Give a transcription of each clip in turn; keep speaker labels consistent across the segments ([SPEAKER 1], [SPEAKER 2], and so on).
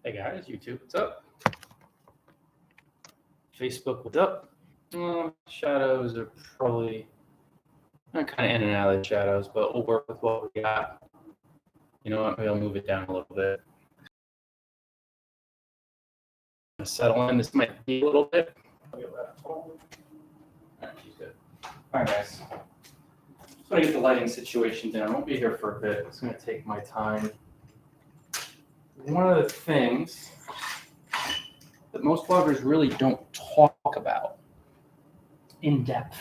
[SPEAKER 1] Hey guys, YouTube, what's up? Facebook, what's up? Shadows are probably kind of in and out of the shadows, but we'll work with what we got. You know what? Maybe I'll move it down a little bit. Settle in. This might be a little bit. All right, she's good. All right, guys. Just want to get the lighting situation down. I won't be here for a bit. It's going to take my time. One of the things that most bloggers really don't talk about in depth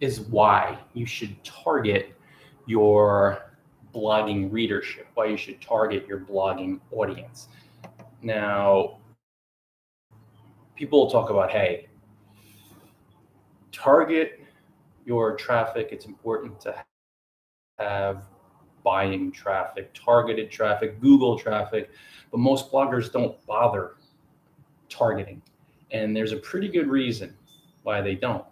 [SPEAKER 1] is why you should target your blogging readership, why you should target your blogging audience. Now, people will talk about, hey, target your traffic. It's important to have buying traffic, targeted traffic, Google traffic, but most bloggers don't bother targeting. And there's a pretty good reason why they don't.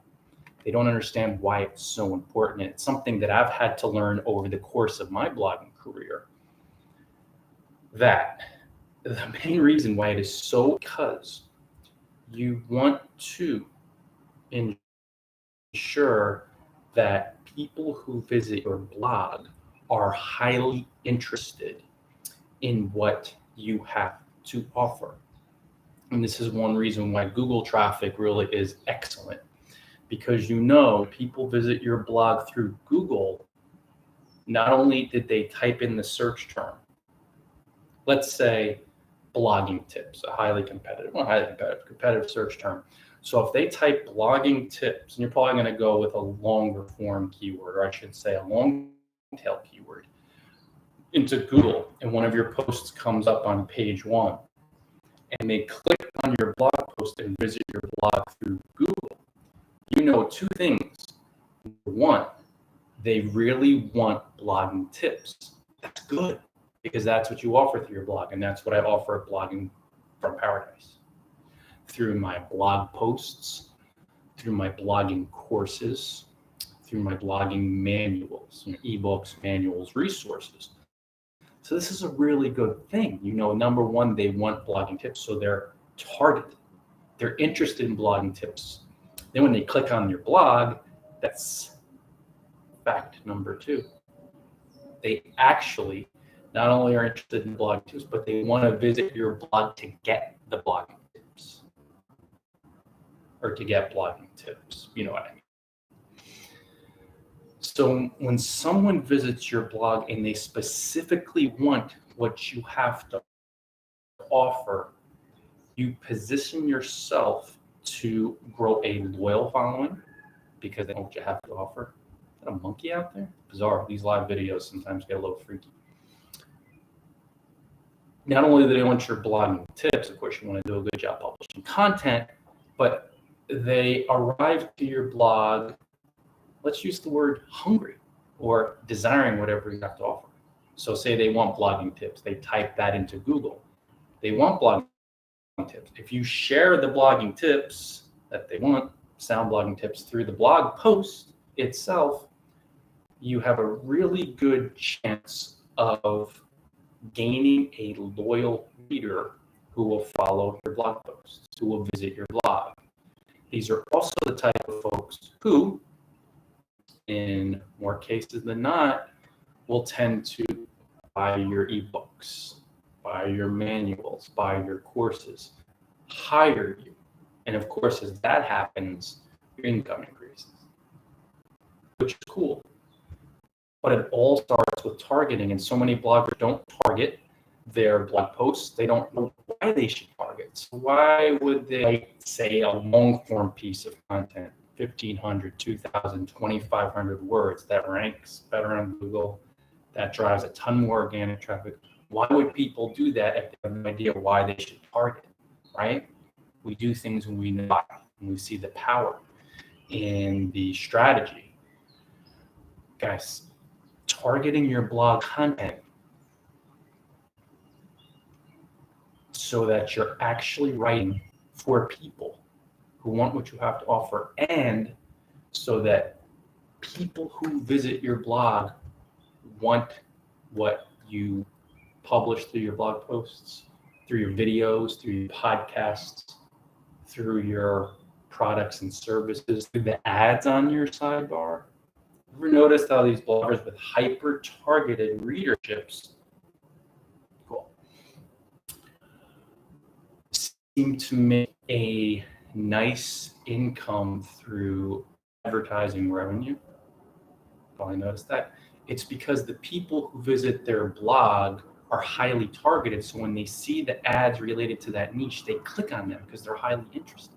[SPEAKER 1] They don't understand why it's so important. It's something that I've had to learn over the course of my blogging career. That the main reason why it is so, because you want to ensure that people who visit your blog are highly interested in what you have to offer. And this is one reason why Google traffic really is excellent, because people visit your blog through Google. Not only did they type in the search term, let's say blogging tips, a competitive search term. So if they type blogging tips, and you're probably going to go with a longer form keyword, or I should say a long tail keyword, into Google, and one of your posts comes up on page 1, and they click on your blog post and visit your blog through Google, you know two things. One, they really want blogging tips. That's good, because that's what you offer through your blog, and that's what I offer at Blogging from Paradise. Through my blog posts, through my blogging courses, through my blogging manuals, ebooks, manuals, resources. So this is a really good thing. Number one, they want blogging tips, so they're targeted. They're interested in blogging tips. Then when they click on your blog, that's fact number 2. They actually not only are interested in blogging tips, but they want to visit your blog to get the blogging tips, or to get blogging tips. You know what I mean? So when someone visits your blog and they specifically want what you have to offer, you position yourself to grow a loyal following, because they know what you have to offer. Is that a monkey out there? Bizarre. These live videos sometimes get a little freaky. Not only do they want your blogging tips, of course, you want to do a good job publishing content, but they arrive to your blog, let's use the word hungry, or desiring whatever you have to offer. So say they want blogging tips. They type that into Google. They want blogging tips. If you share the blogging tips that they want, sound blogging tips, through the blog post itself, you have a really good chance of gaining a loyal reader who will follow your blog posts, who will visit your blog. These are also the type of folks who, in more cases than not, will tend to buy your ebooks, buy your manuals, buy your courses, hire you. And of course, as that happens, your income increases, which is cool. But it all starts with targeting, and so many bloggers don't target their blog posts. They don't know why they should target. So why would they say a long form piece of content, 1,500, 2,000, 2,500 words, that ranks better on Google, that drives a ton more organic traffic? Why would people do that if they have no idea why they should target, right? We do things when we know why, and we see the power in the strategy. Guys, targeting your blog content so that you're actually writing for people who want what you have to offer, and so that people who visit your blog want what you publish through your blog posts. through your videos, through your podcasts, through your products and services, through the ads on your sidebar. Ever noticed how these bloggers with hyper-targeted readerships seem to make a nice income through advertising revenue? Probably noticed that. It's because the people who visit their blog are highly targeted. So when they see the ads related to that niche, they click on them because they're highly interested.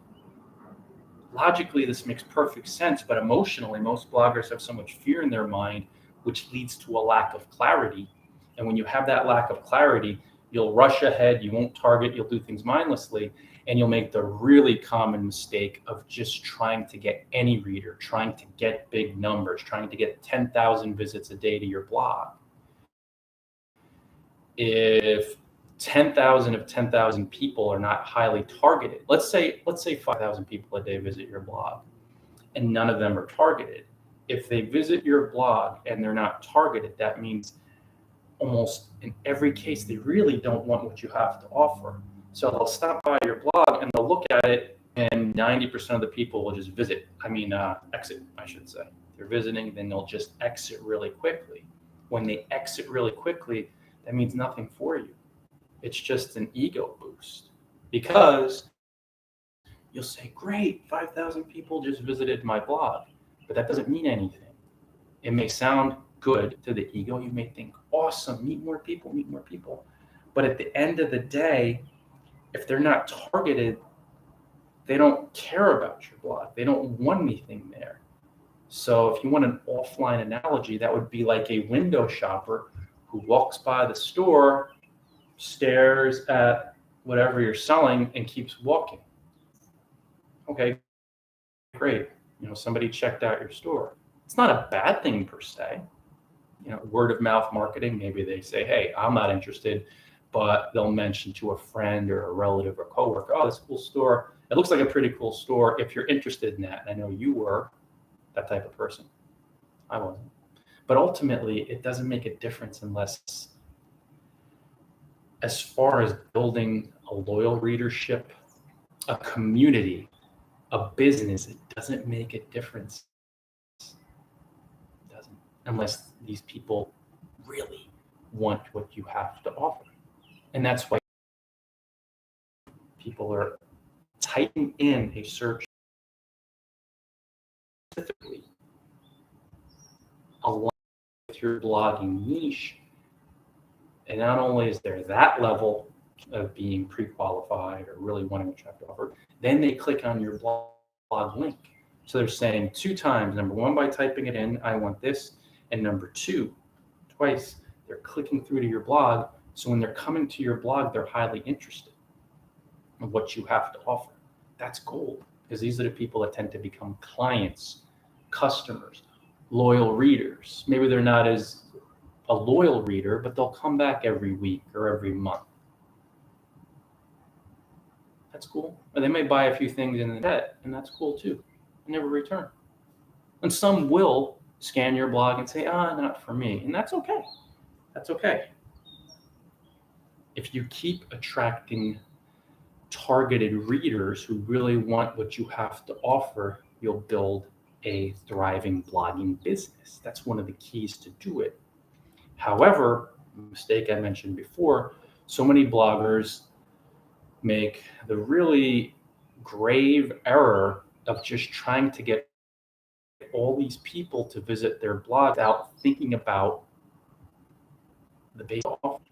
[SPEAKER 1] Logically, this makes perfect sense, but emotionally, most bloggers have so much fear in their mind, which leads to a lack of clarity. And when you have that lack of clarity, you'll rush ahead, you won't target, you'll do things mindlessly, and you'll make the really common mistake of just trying to get any reader, trying to get big numbers, trying to get 10,000 visits a day to your blog. If 10,000 of 10,000 people are not highly targeted, let's say 5,000 people a day visit your blog and none of them are targeted. If they visit your blog and they're not targeted, that means almost in every case, they really don't want what you have to offer. So they'll stop by your blog and they'll look at it, and 90% of the people will just exit, I should say. If they're visiting, then they'll just exit really quickly. When they exit really quickly, that means nothing for you. It's just an ego boost, because you'll say, great, 5,000 people just visited my blog, but that doesn't mean anything. It may sound good to the ego. You may think, awesome, meet more people. But at the end of the day, if they're not targeted, they don't care about your blog. They don't want anything there. So if you want an offline analogy, that would be like a window shopper who walks by the store, stares at whatever you're selling, and keeps walking. Okay, great. Somebody checked out your store. It's not a bad thing per se. Word of mouth marketing, maybe they say, hey, I'm not interested, but they'll mention to a friend or a relative or coworker, oh, this cool store. It looks like a pretty cool store. If you're interested in that, and I know you were that type of person. I wasn't. But ultimately, it doesn't make a difference unless, as far as building a loyal readership, a community, a business, it doesn't make a difference. It doesn't, unless these people really want what you have to offer. And that's why people are typing in a search specifically aligned with your blogging niche. And not only is there that level of being pre-qualified or really wanting what you have to offer, then they click on your blog link. So they're saying 2 times, number 1, by typing it in, I want this, and number 2, twice, they're clicking through to your blog. So when they're coming to your blog, they're highly interested in what you have to offer. That's gold, because these are the people that tend to become clients, customers, loyal readers. Maybe they're not as a loyal reader, but they'll come back every week or every month. That's cool. Or they may buy a few things in the net, and that's cool too, and never return. And some will scan your blog and say, not for me. And that's okay. That's okay. If you keep attracting targeted readers who really want what you have to offer, you'll build a thriving blogging business. That's one of the keys to do it. However, mistake I mentioned before, so many bloggers make the really grave error of just trying to get all these people to visit their blog without thinking about the base offer.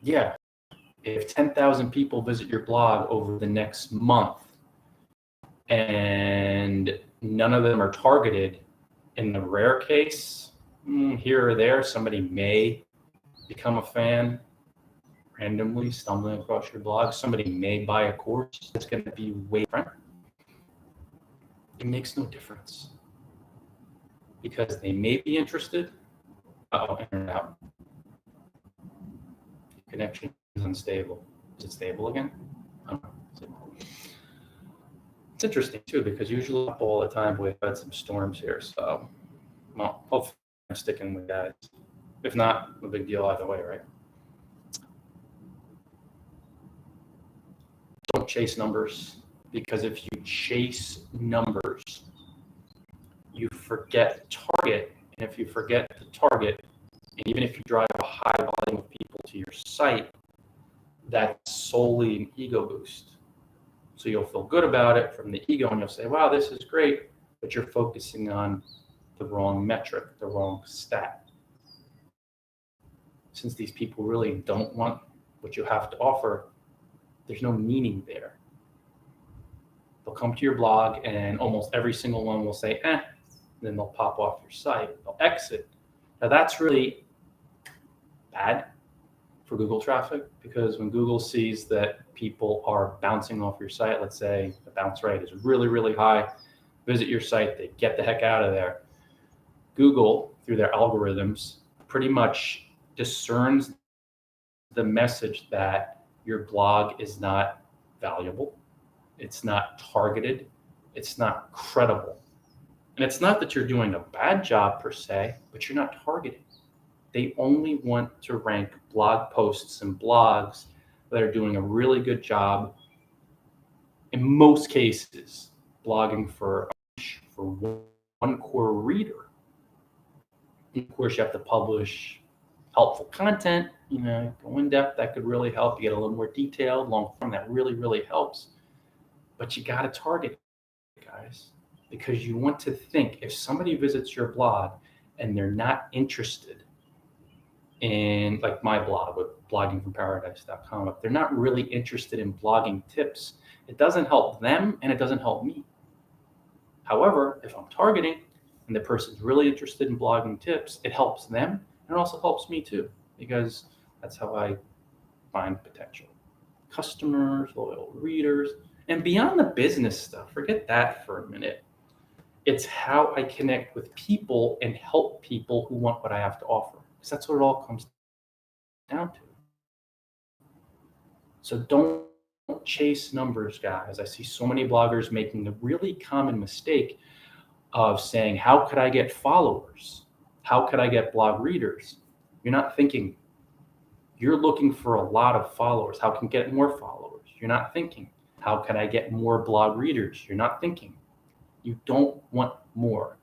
[SPEAKER 1] Yeah, if 10,000 people visit your blog over the next month and none of them are targeted, in the rare case, here or there, somebody may become a fan randomly stumbling across your blog. Somebody may buy a course that's going to be way different. It makes no difference, because they may be interested. Internet out. Connection is unstable. Is it stable again? I don't know. It's interesting too, because usually all the time we've had some storms here. So, well, hopefully I'm sticking with that. If not, no big deal either way, right? don't chase numbers, because if you chase numbers, you forget the target. And if you forget the target, and even if you drive a high volume of people to your site, that's solely an ego boost. So you'll feel good about it from the ego, and you'll say, wow, this is great, but you're focusing on the wrong metric, the wrong stat. Since these people really don't want what you have to offer, there's no meaning there. They'll come to your blog, and almost every single one will say, then they'll pop off your site, they'll exit. Now that's really bad for Google traffic, because when Google sees that people are bouncing off your site, let's say the bounce rate is really, really high, visit your site, they get the heck out of there. Google, through their algorithms, pretty much discerns the message that your blog is not valuable, it's not targeted, it's not credible. And it's not that you're doing a bad job per se, but you're not targeting. They only want to rank blog posts and blogs that are doing a really good job, in most cases, blogging for one core reader. Of course, you have to publish helpful content, go in depth, that could really help. You get a little more detailed, long form, that really, really helps. But you got to target, guys, because you want to think, if somebody visits your blog and they're not interested in, like my blog with bloggingfromparadise.com, if they're not really interested in blogging tips, it doesn't help them and it doesn't help me. However, if I'm targeting and the person's really interested in blogging tips, it helps them and it also helps me too, because that's how I find potential customers, loyal readers. And beyond the business stuff, forget that for a minute. It's how I connect with people and help people who want what I have to offer, because that's what it all comes down to. So don't chase numbers, guys. I see so many bloggers making the really common mistake of saying, how could I get followers? How could I get blog readers? You're not thinking. You're looking for a lot of followers. How can I get more followers? You're not thinking. How can I get more blog readers? You're not thinking. You don't want more.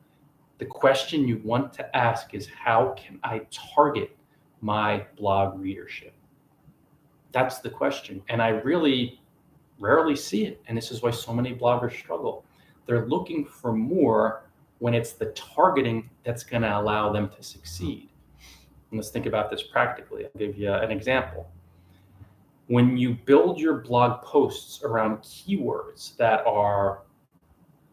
[SPEAKER 1] The question you want to ask is, how can I target my blog readership? That's the question. And I really rarely see it. And this is why so many bloggers struggle. They're looking for more when it's the targeting that's going to allow them to succeed. And let's think about this practically. I'll give you an example. When you build your blog posts around keywords that are,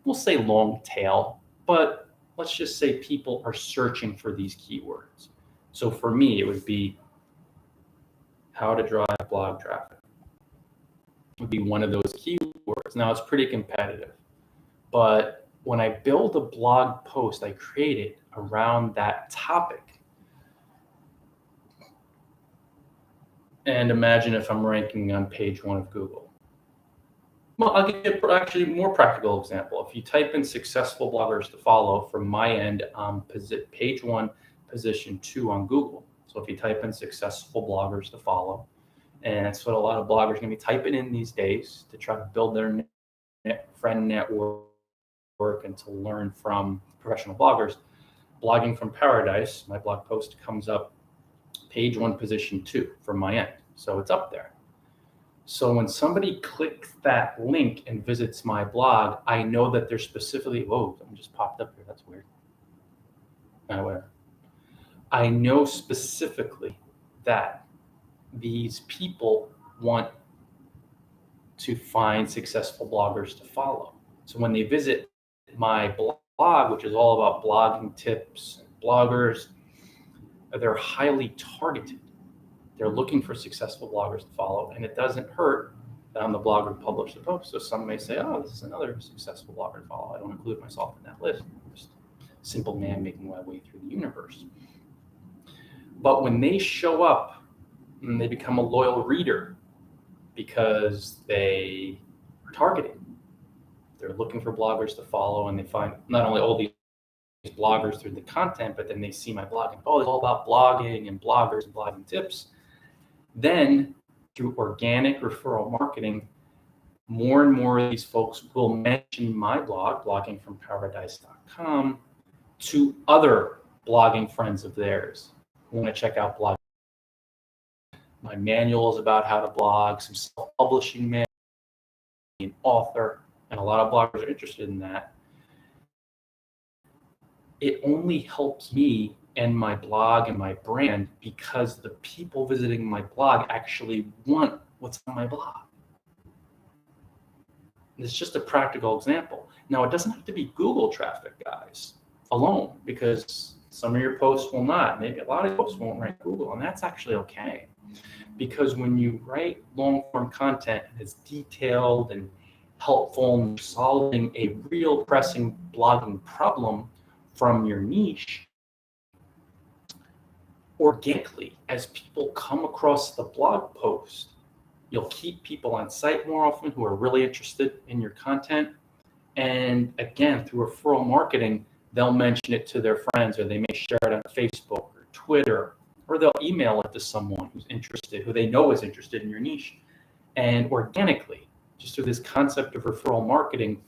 [SPEAKER 1] we'll say long tail, but let's just say people are searching for these keywords. So for me, it would be how to drive blog traffic. It would be one of those keywords. Now it's pretty competitive, but when I build a blog post, I create it around that topic. And imagine if I'm ranking on page 1 of Google. Well, I'll give you actually a more practical example. If you type in successful bloggers to follow, from my end, page 1, position 2 on Google. So if you type in successful bloggers to follow, and that's what a lot of bloggers are going to be typing in these days to try to build their friend network and to learn from professional bloggers. Blogging from Paradise, my blog post comes up page 1, position 2 from my end. So it's up there. So when somebody clicks that link and visits my blog, I know that they're specifically, whoa, something just popped up here. That's weird. Whatever. I know specifically that these people want to find successful bloggers to follow. So when they visit my blog, which is all about blogging tips and bloggers, they're highly targeted. They're looking for successful bloggers to follow, and it doesn't hurt that I'm the blogger who published the post. So some may say, oh, this is another successful blogger to follow. I don't include myself in that list. I'm just a simple man making my way through the universe. But when they show up and they become a loyal reader because they are targeted, they're looking for bloggers to follow, and they find not only all these bloggers through the content, but then they see my blog and, oh, it's all about blogging and bloggers and blogging tips. Then through organic referral marketing, more and more of these folks will mention my blog, bloggingfromparadise.com, to other blogging friends of theirs who want to check out blog. My manual is about how to blog, some self-publishing manual, an author, and a lot of bloggers are interested in that. It only helps me and my blog and my brand because the people visiting my blog actually want what's on my blog. It's just a practical example. Now, it doesn't have to be Google traffic, guys, alone, because some of your posts will not. Maybe a lot of posts won't rank Google, and that's actually okay. Because when you write long-form content and it's detailed and helpful and solving a real pressing blogging problem from your niche, organically, as people come across the blog post, you'll keep people on site more often who are really interested in your content. And again, through referral marketing, they'll mention it to their friends, or they may share it on Facebook or Twitter, or they'll email it to someone who's interested, who they know is interested in your niche. And organically, just through this concept of referral marketing,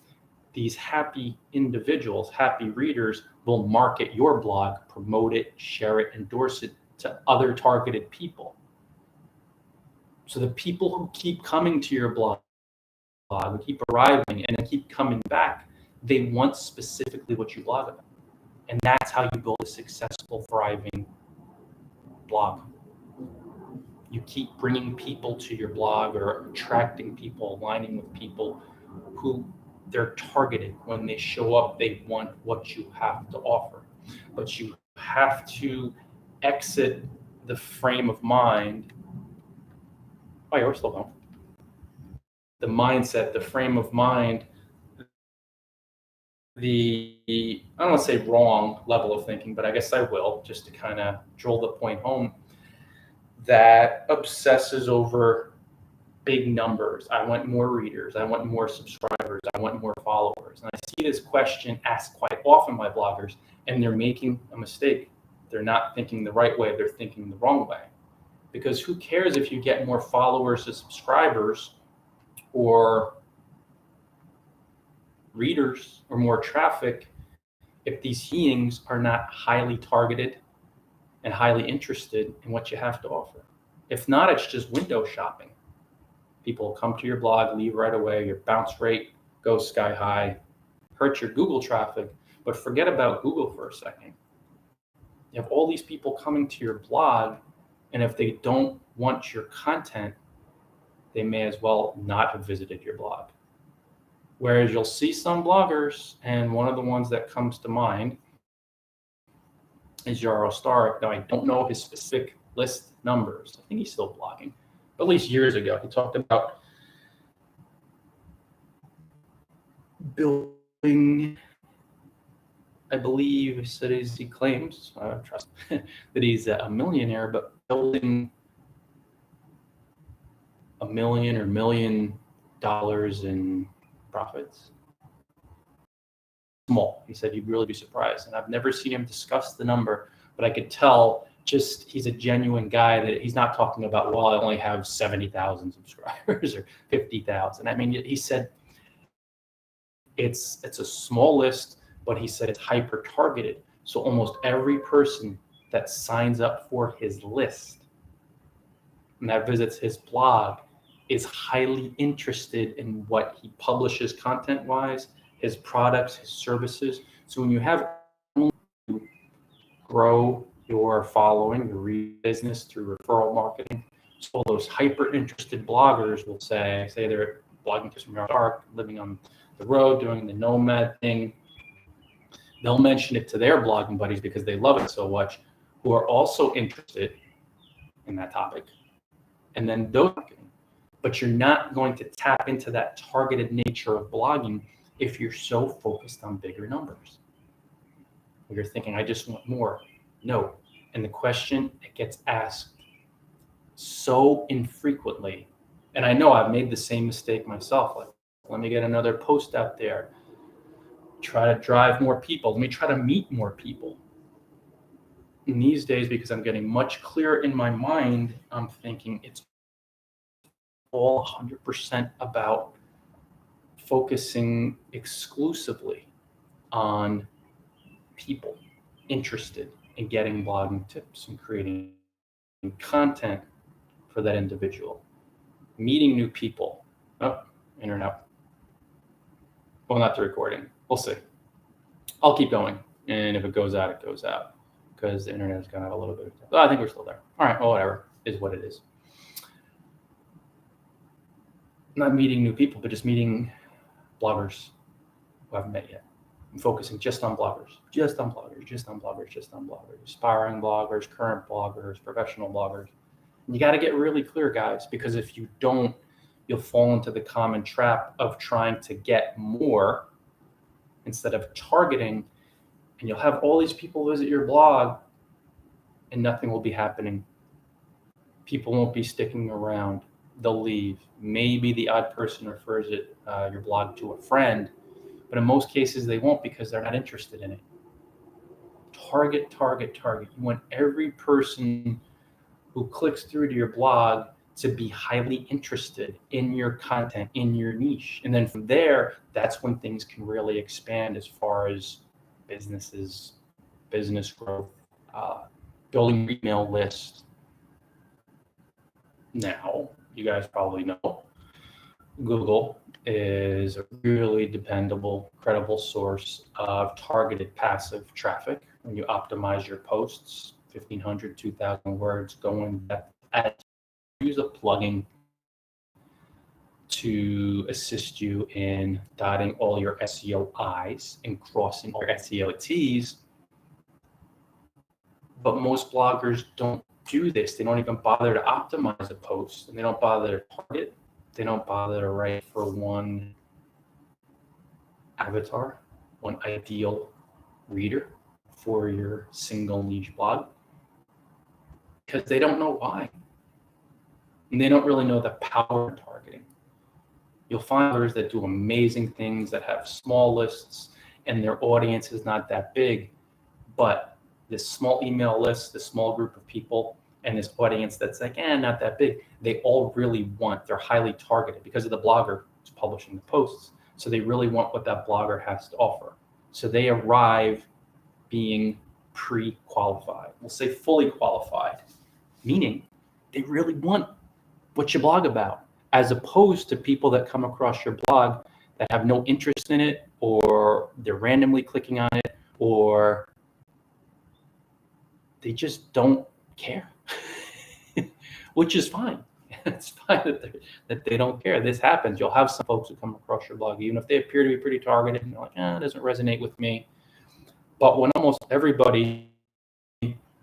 [SPEAKER 1] these happy individuals, happy readers will market your blog, promote it, share it, endorse it to other targeted people. So the people who keep coming to your blog, who keep arriving and keep coming back, they want specifically what you blog about. And that's how you build a successful, thriving blog. You keep bringing people to your blog, or attracting people, aligning with people who they're targeted. When they show up, they want what you have to offer. But you have to exit the frame of mind. Oh, you're still going. The mindset, the frame of mind, I don't want to say wrong level of thinking, but I guess I will, just to kind of drill the point home, that obsesses over big numbers. I want more readers. I want more subscribers. I want more followers. And I see this question asked quite often by bloggers, and they're making a mistake. They're not thinking the right way. They're thinking the wrong way. Because who cares if you get more followers or subscribers or readers or more traffic if these beings are not highly targeted and highly interested in what you have to offer? If not, it's just window shopping. People come to your blog, leave right away, your bounce rate goes sky high, hurt your Google traffic. But forget about Google for a second. You have all these people coming to your blog, and if they don't want your content, they may as well not have visited your blog. Whereas you'll see some bloggers, and one of the ones that comes to mind is Yaro Starak. Now, I don't know his specific list numbers. I think he's still blogging. But at least years ago, he talked about building, I believe he claims, I don't trust that he's a millionaire, but building $1 million or $1 million in profits. Small. He said you'd really be surprised. And I've never seen him discuss the number, but I could tell just he's a genuine guy, that he's not talking about, well, I only have 70,000 subscribers or 50,000. I mean, he said it's a small list, but he said it's hyper targeted. So almost every person that signs up for his list and that visits his blog is highly interested in what he publishes content wise, his products, his services. So when you have to grow your following, your business through referral marketing, so those hyper interested bloggers will say they're blogging just from dark, living on the road, doing the nomad thing. They'll mention it to their blogging buddies because they love it so much, who are also interested in that topic. And then those, but you're not going to tap into that targeted nature of blogging if you're so focused on bigger numbers. You're thinking, I just want more. No. And the question that gets asked so infrequently, and I know I've made the same mistake myself, like, let me get another post out there, try to drive more people, let me try to meet more people. And these days, because I'm getting much clearer in my mind, I'm thinking it's all 100% about focusing exclusively on people interested in getting blogging tips and creating content for that individual, meeting new people. Oh, internet. Well, not the recording. We'll see. I'll keep going. And if it goes out, it goes out. Because the internet has gone out a little bit. Oh, I think we're still there. All right, well, whatever. Is what it is. Not meeting new people, but just meeting bloggers who I haven't met yet. I'm focusing just on bloggers, aspiring bloggers, current bloggers, professional bloggers. And you got to get really clear, guys, because if you don't, you'll fall into the common trap of trying to get more instead of targeting, and you'll have all these people visit your blog and nothing will be happening. People won't be sticking around. They'll leave. Maybe the odd person refers your blog to a friend, but in most cases they won't because they're not interested in it. Target. You want every person who clicks through to your blog to be highly interested in your content, in your niche. And then from there, that's when things can really expand as far as business growth, building email lists. Now, you guys probably know Google is a really dependable, credible source of targeted passive traffic. When you optimize your posts, 1,500, 2,000 words, go in depth, use a plugin to assist you in dotting all your SEO I's and crossing all your SEO T's. But most bloggers don't do this. They don't even bother to optimize a post, and they don't bother to target. They don't bother to write for one avatar, one ideal reader for your single niche blog, because they don't know why. And they don't really know the power of targeting. You'll find others that do amazing things that have small lists and their audience is not that big, but this small email list, this small group of people, and this audience that's like, not that big, they all really want, they're highly targeted because of the blogger who's publishing the posts. So they really want what that blogger has to offer. So they arrive being pre-qualified. We'll say fully qualified, meaning they really want what you blog about, as opposed to people that come across your blog that have no interest in it, or they're randomly clicking on it, or they just don't care, which is fine. It's fine that they don't care. This happens. You'll have some folks who come across your blog, even if they appear to be pretty targeted, and they're like, it doesn't resonate with me. But when almost everybody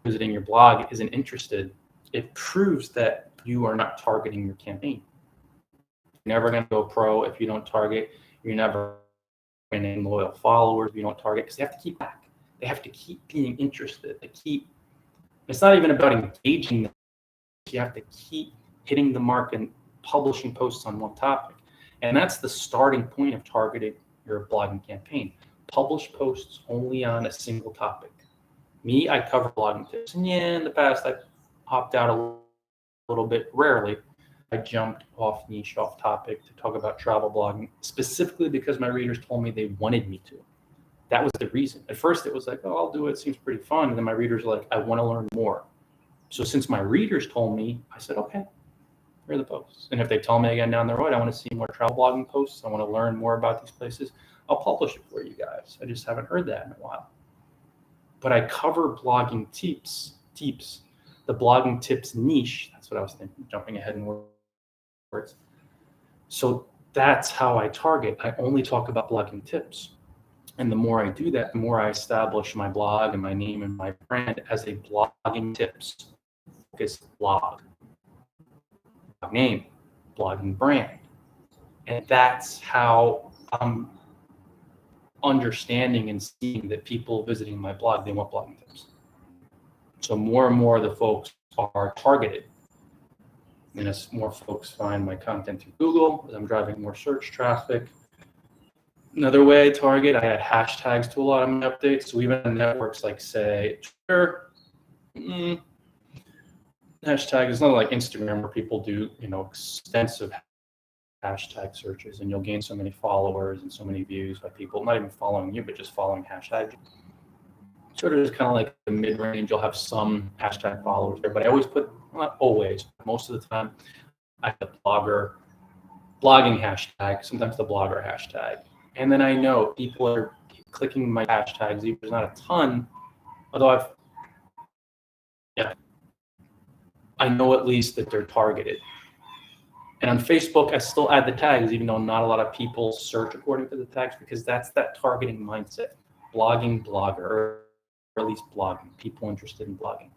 [SPEAKER 1] visiting your blog isn't interested, it proves that you are not targeting your campaign. You're never going to go pro if you don't target. You're never winning loyal followers if you don't target, because they have to keep back. They have to keep being interested. It's not even about engaging them. You have to keep hitting the mark and publishing posts on one topic. And that's the starting point of targeting your blogging campaign. Publish posts only on a single topic. Me, I cover blogging tips. And in the past, I've hopped out a little bit. Rarely, I jumped off niche, off topic to talk about travel blogging, specifically because my readers told me they wanted me to. That was the reason. At first, it was like, oh, I'll do it. It seems pretty fun. And then my readers were like, I want to learn more. So since my readers told me, I said, okay, here are the posts. And if they tell me again down the road, I want to see more travel blogging posts, I want to learn more about these places, I'll publish it for you guys. I just haven't heard that in a while. But I cover blogging tips, the blogging tips niche. That's what I was thinking, jumping ahead in words. So that's how I target. I only talk about blogging tips. And the more I do that, the more I establish my blog and my name and my brand as a blogging tips focused blog. Name, blogging brand. And that's how I'm understanding and seeing that people visiting my blog, they want blogging tips. So more and more of the folks are targeted. And as more folks find my content through Google, as I'm driving more search traffic. Another way I target, I add hashtags to a lot of my updates. So even networks like, say, Twitter, hashtag is not like Instagram where people do, extensive hashtag searches, and you'll gain so many followers and so many views by people not even following you, but just following hashtags. Twitter is kind of like the mid-range. You'll have some hashtag followers there, but I always put, not always, most of the time, I have the blogging hashtag, sometimes the blogger hashtag. And then I know people are clicking my hashtags, even there's not a ton, although I know at least that they're targeted. And on Facebook, I still add the tags, even though not a lot of people search according to the tags, because that's that targeting mindset. Blogging, blogger, or at least blogging, people interested in blogging.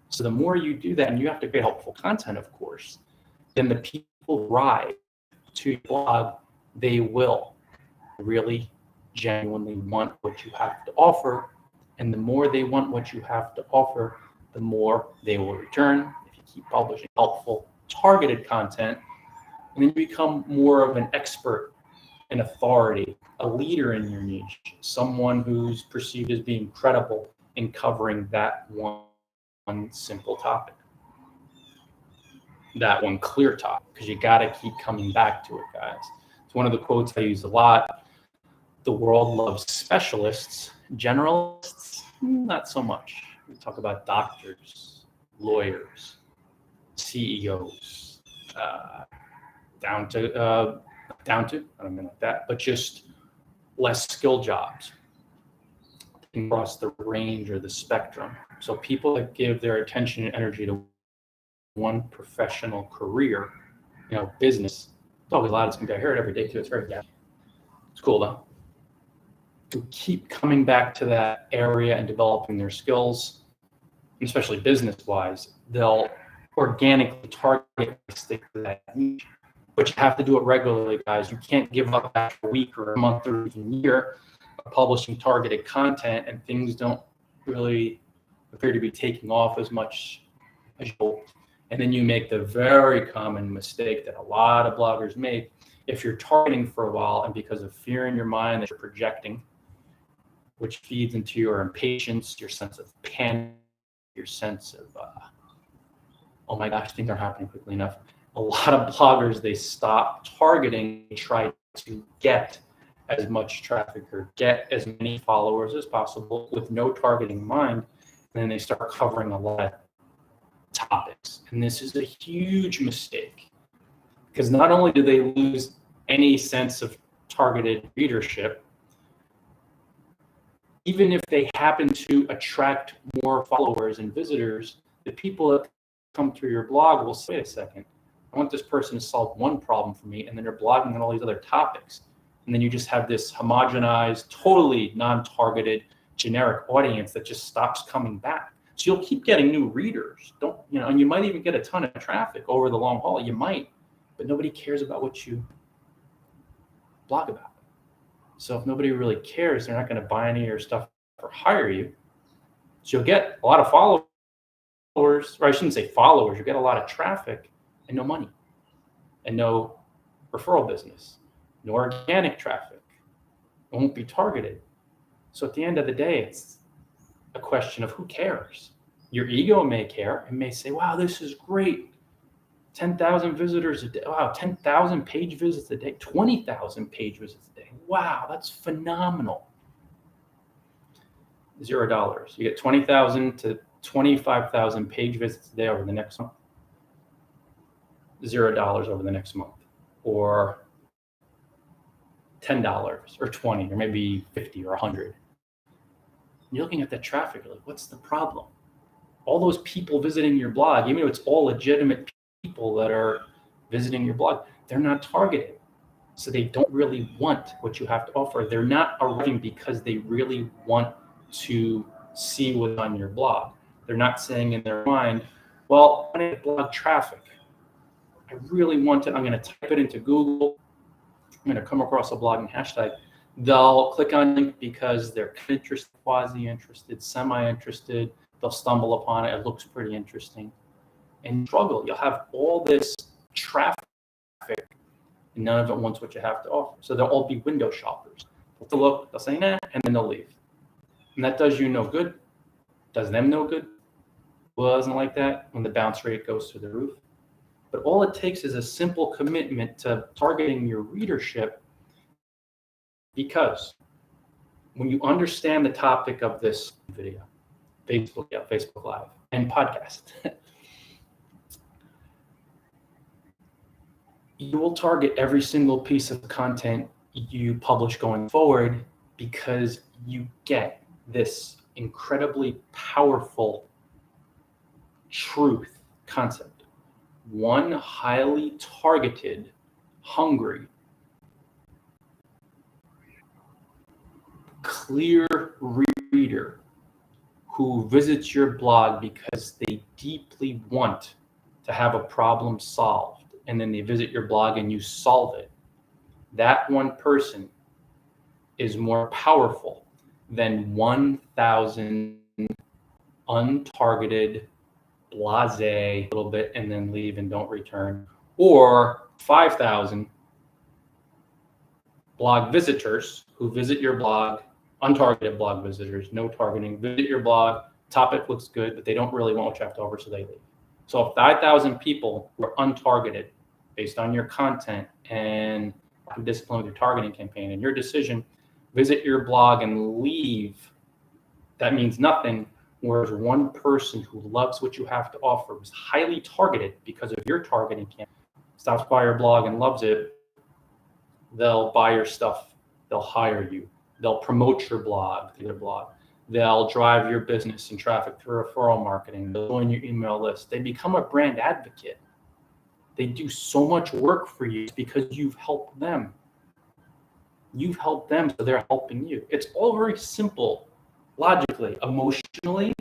[SPEAKER 1] So the more you do that, and you have to create helpful content, of course, then the people arrive to your blog, they will really genuinely want what you have to offer. And the more they want what you have to offer, the more they will return. If you keep publishing helpful, targeted content, and then you become more of an expert, an authority, a leader in your niche, someone who's perceived as being credible in covering that one simple topic, that one clear topic, because you got to keep coming back to it, guys. It's one of the quotes I use a lot. The world loves specialists, generalists, not so much. We talk about doctors, lawyers, CEOs, down to, I don't mean like that, but just less skilled jobs across the range or the spectrum. So people that give their attention and energy to one professional career, business, it's always loud. It's going to be, I hear it every day too. It's very, it's cool though. To keep coming back to that area and developing their skills, especially business-wise, they'll organically target, stick to that niche. But you have to do it regularly, guys. You can't give up after a week or a month or even a year of publishing targeted content and things don't really appear to be taking off as much as you hope. And then you make the very common mistake that a lot of bloggers make. If you're targeting for a while and because of fear in your mind that you're projecting, which feeds into your impatience, your sense of panic, your sense of, oh my gosh, things aren't happening quickly enough. A lot of bloggers, they stop targeting, try to get as much traffic or get as many followers as possible with no targeting in mind. And then they start covering a lot of topics. And this is a huge mistake because not only do they lose any sense of targeted readership, even if they happen to attract more followers and visitors, the people that come through your blog will say, wait a second, I want this person to solve one problem for me, and then they're blogging on all these other topics. And then you just have this homogenized, totally non-targeted, generic audience that just stops coming back. So you'll keep getting new readers, and you might even get a ton of traffic over the long haul. You might, but nobody cares about what you blog about. So if nobody really cares, they're not going to buy any of your stuff or hire you. So you'll get a lot of followers, or I shouldn't say followers, you get a lot of traffic and no money and no referral business, no organic traffic. It won't be targeted. So at the end of the day, it's a question of who cares. Your ego may care and may say, wow, this is great. 10,000 visitors a day. Wow, 10,000 page visits a day, 20,000 page visits a day. Wow, that's phenomenal. $0. You get 20,000 to 25,000 page visits a day over the next month. $0 over the next month, or $10 or 20 or maybe 50 or 100. You're looking at that traffic, you're like, what's the problem? All those people visiting your blog, even though it's all legitimate people that are visiting your blog, they're not targeted. So they don't really want what you have to offer. They're not arriving because they really want to see what's on your blog. They're not saying in their mind, well, I need blog traffic. I really want it. I'm going to type it into Google. I'm going to come across a blogging hashtag. They'll click on it because they're interested, quasi-interested, semi-interested. They'll stumble upon it. It looks pretty interesting. And struggle. You'll have all this traffic, and none of it wants what you have to offer. So they'll all be window shoppers. They'll look, they'll say, nah, and then they'll leave. And that does you no good. Does them no good. Well, it doesn't like that when the bounce rate goes through the roof. But all it takes is a simple commitment to targeting your readership, because when you understand the topic of this video, Facebook Live, and podcast, you will target every single piece of content you publish going forward, because you get this incredibly powerful truth concept. One highly targeted, hungry, clear reader who visits your blog because they deeply want to have a problem solved, and then they visit your blog and you solve it, that one person is more powerful than 1,000 untargeted, blase, a little bit and then leave and don't return, or 5,000 blog visitors who visit your blog, untargeted blog visitors, no targeting, visit your blog, topic looks good, but they don't really want what you have to offer, so they leave. So if 5,000 people who are untargeted based on your content and discipline with your targeting campaign and your decision, visit your blog and leave, that means nothing. Whereas one person who loves what you have to offer, was highly targeted because of your targeting campaign, stops by your blog and loves it, they'll buy your stuff, they'll hire you, they'll promote your blog through their blog, they'll drive your business and traffic through referral marketing, they'll join your email list, they become a brand advocate. They do so much work for you because you've helped them. You've helped them, so they're helping you. It's all very simple, logically. Emotionally,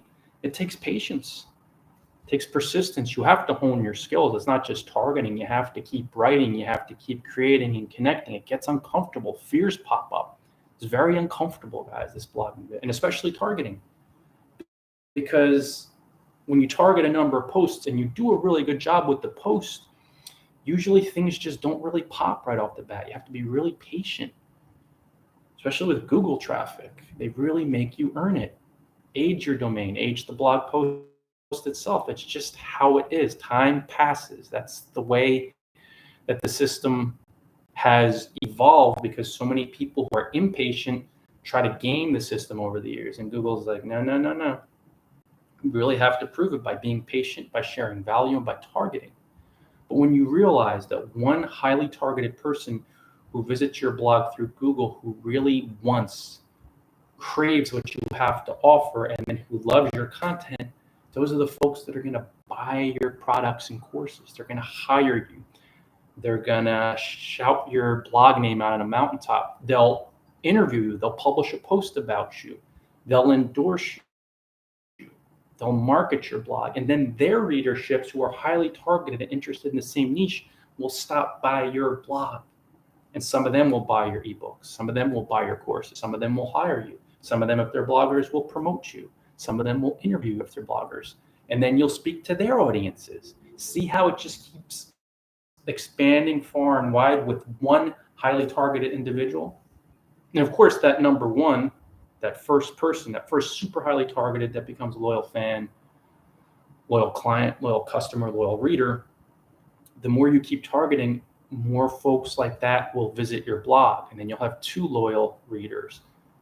[SPEAKER 1] it takes patience. It takes persistence. You have to hone your skills. It's not just targeting. You have to keep writing. You have to keep creating and connecting. It gets uncomfortable. Fears pop up. It's very uncomfortable, guys, this blogging bit, and especially targeting. Because when you target a number of posts and you do a really good job with the post, usually things just don't really pop right off the bat. You have to be really patient. Especially with Google traffic, they really make you earn it. Age your domain, age the blog post itself. It's just how it is. Time passes. That's the way that the system has evolved, because so many people who are impatient try to game the system over the years. And Google's like, no. You really have to prove it by being patient, by sharing value, and by targeting. But when you realize that one highly targeted person who visits your blog through Google, who really craves what you have to offer, and then who loves your content, those are the folks that are going to buy your products and courses. They're going to hire you. They're going to shout your blog name out on a mountaintop. They'll interview you. They'll publish a post about you. They'll endorse you. They'll market your blog. And then their readerships, who are highly targeted and interested in the same niche, will stop by your blog. And some of them will buy your ebooks. Some of them will buy your courses. Some of them will hire you. Some of them, if they're bloggers, will promote you. Some of them will interview you if they're bloggers. And then you'll speak to their audiences. See how it just keeps expanding far and wide with one highly targeted individual? And of course, that number one, that first person, that first super highly targeted that becomes a loyal fan, loyal client, loyal customer, loyal reader, the more you keep targeting, more folks like that will visit your blog. And then you'll have 2 loyal readers,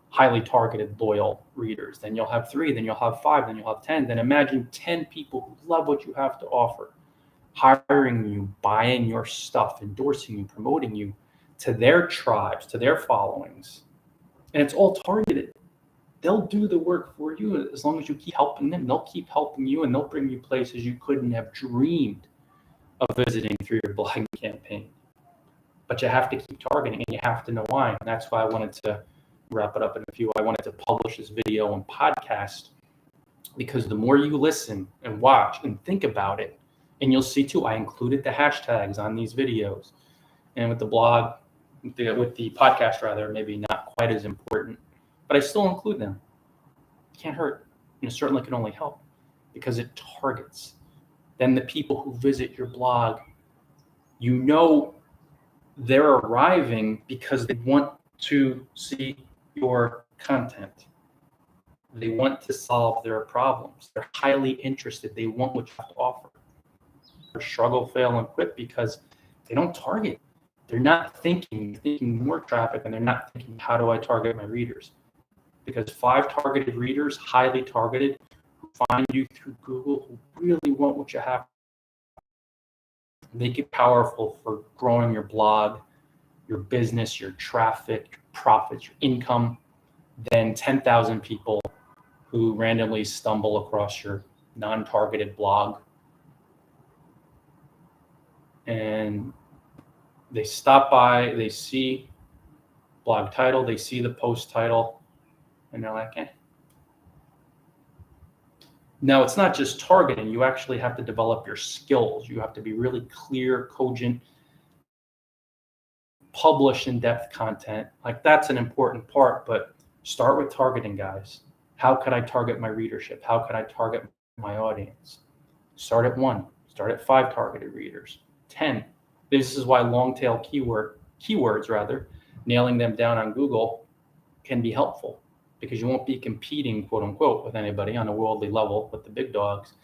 [SPEAKER 1] highly targeted loyal readers. Then you'll have 3, then you'll have 5, then you'll have 10. Then imagine 10 people who love what you have to offer, hiring you, buying your stuff, endorsing you, promoting you to their tribes, to their followings. And it's all targeted. They'll do the work for you as long as you keep helping them. They'll keep helping you, and they'll bring you places you couldn't have dreamed of visiting through your blogging campaign. But you have to keep targeting, and you have to know why. And that's why I wanted to wrap it up in a few. I wanted to publish this video and podcast, because the more you listen and watch and think about it, and you'll see too, I included the hashtags on these videos. And with the blog, with the podcast rather, maybe not quite as important, but I still include them. It can't hurt. And it certainly can only help, because it targets. Then the people who visit your blog, you know, they're arriving because they want to see your content. They want to solve their problems. They're highly interested. They want what you have to offer. struggle, fail, and quit because they don't target. They're not thinking more traffic, and they're not thinking, how do I target my readers? Because 5 targeted readers, highly targeted, who find you through Google, who really want what you have, make it powerful for growing your blog, your business, your traffic, your profits, your income, than 10,000 people who randomly stumble across your non-targeted blog and they stop by, they see blog title, they see the post title, and they're like, eh. Now, it's not just targeting. You actually have to develop your skills. You have to be really clear, cogent, publish in-depth content. Like, that's an important part, but start with targeting, guys. How could I target my readership? How could I target my audience? Start at 1, start at 5 targeted readers, 10. This is why long tail keywords, nailing them down on Google can be helpful, because you won't be competing, quote unquote, with anybody on a worldly level with the big dogs.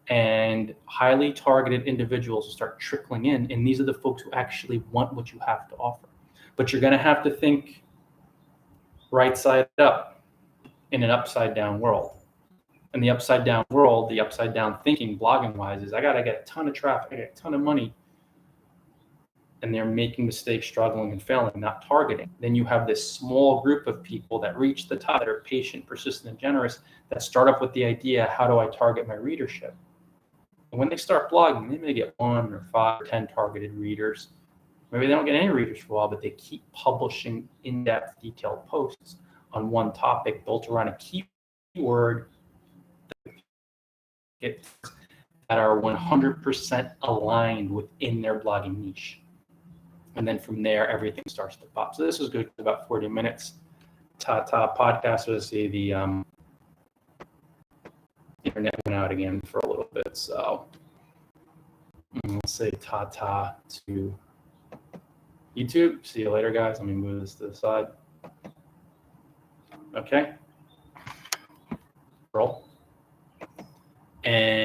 [SPEAKER 1] And highly targeted individuals will start trickling in. And these are the folks who actually want what you have to offer. But you're going to have to think right side up in an upside down world. And the upside down world, the upside down thinking, blogging wise, is I got to get a ton of traffic, I get a ton of money. And they're making mistakes, struggling and failing, not targeting. Then you have this small group of people that reach the top, that are patient, persistent, and generous, that start up with the idea, how do I target my readership? And when they start blogging, they may get 1 or 5 or 10 targeted readers. Maybe they don't get any readers for a while, but they keep publishing in-depth, detailed posts on one topic built around a keyword that are 100% aligned within their blogging niche. And then from there, everything starts to pop. So this was good, about 40 minutes. Podcast was the internet went out again for a little bit. So let's say ta-ta to YouTube. See you later, guys. Let me move this to the side. Okay. Roll. And